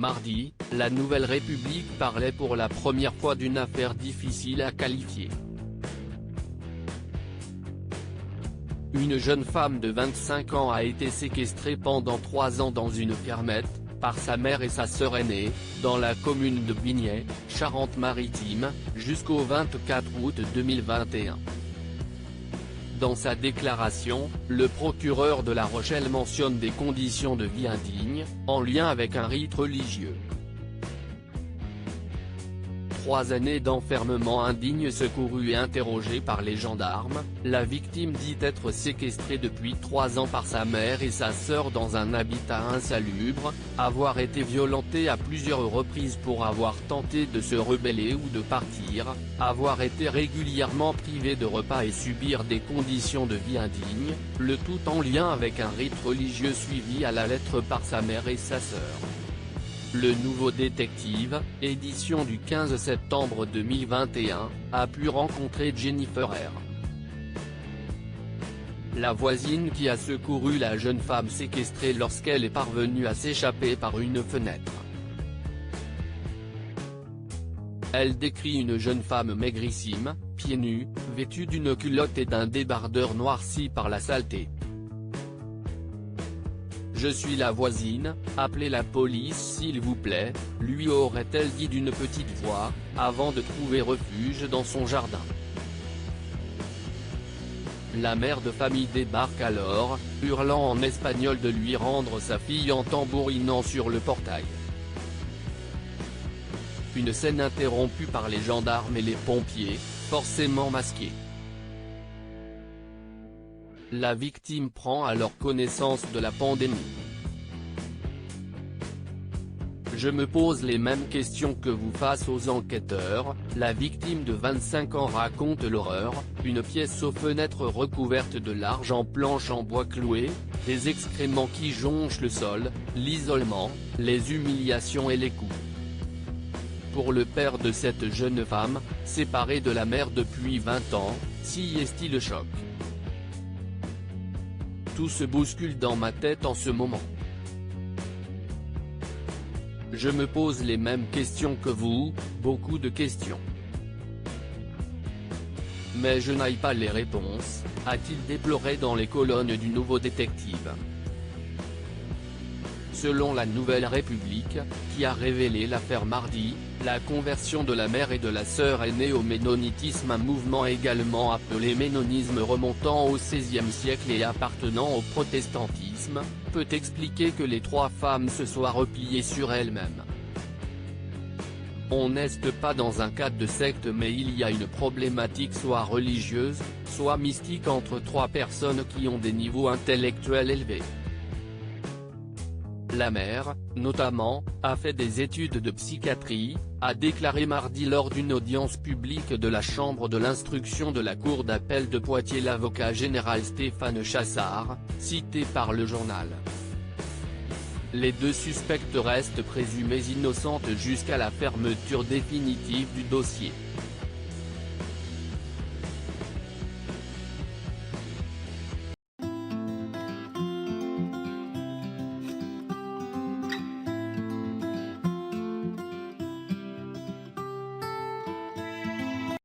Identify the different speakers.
Speaker 1: Mardi, la Nouvelle République parlait pour la première fois d'une affaire difficile à qualifier. Une jeune femme de 25 ans a été séquestrée pendant 3 ans dans une fermette, par sa mère et sa sœur aînée, dans la commune de Bignay, Charente-Maritime, jusqu'au 24 août 2021. Dans sa déclaration, le procureur de La Rochelle mentionne des conditions de vie indignes, en lien avec un rite religieux. 3 années d'enfermement indigne. Secourue et interrogée par les gendarmes, la victime dit être séquestrée depuis 3 ans par sa mère et sa sœur dans un habitat insalubre, avoir été violentée à plusieurs reprises pour avoir tenté de se rebeller ou de partir, avoir été régulièrement privée de repas et subir des conditions de vie indignes, le tout en lien avec un rite religieux suivi à la lettre par sa mère et sa sœur. Le Nouveau Détective, édition du 15 septembre 2021, a pu rencontrer Jennifer R. La voisine qui a secouru la jeune femme séquestrée lorsqu'elle est parvenue à s'échapper par une fenêtre. Elle décrit une jeune femme maigrissime, pieds nus, vêtue d'une culotte et d'un débardeur noirci par la saleté. « Je suis la voisine, appelez la police s'il vous plaît », lui aurait-elle dit d'une petite voix, avant de trouver refuge dans son jardin. La mère de famille débarque alors, hurlant en espagnol de lui rendre sa fille en tambourinant sur le portail. Une scène interrompue par les gendarmes et les pompiers, forcément masqués. La victime prend alors connaissance de la pandémie. Je me pose les mêmes questions que vous face aux enquêteurs, la victime de 25 ans raconte l'horreur, une pièce aux fenêtres recouverte de larges planches en bois clouées, des excréments qui jonchent le sol, l'isolement, les humiliations et les coups. Pour le père de cette jeune femme, séparé de la mère depuis 20 ans, si est-il le choc. Tout se bouscule dans ma tête en ce moment. Je me pose les mêmes questions que vous, beaucoup de questions. Mais je n'ai pas les réponses, a-t-il déploré dans les colonnes du Nouveau Détective. Selon la Nouvelle République, qui a révélé l'affaire mardi, la conversion de la mère et de la sœur aînée au ménonitisme, un mouvement également appelé ménonisme remontant au XVIe siècle et appartenant au protestantisme, peut expliquer que les 3 femmes se soient repliées sur elles-mêmes. On n'est pas dans un cas de secte, mais il y a une problématique soit religieuse, soit mystique entre 3 personnes qui ont des niveaux intellectuels élevés. La mère, notamment, a fait des études de psychiatrie, a déclaré mardi lors d'une audience publique de la chambre de l'instruction de la cour d'appel de Poitiers l'avocat général Stéphane Chassard, cité par le journal. Les 2 suspectes restent présumées innocentes jusqu'à la fermeture définitive du dossier.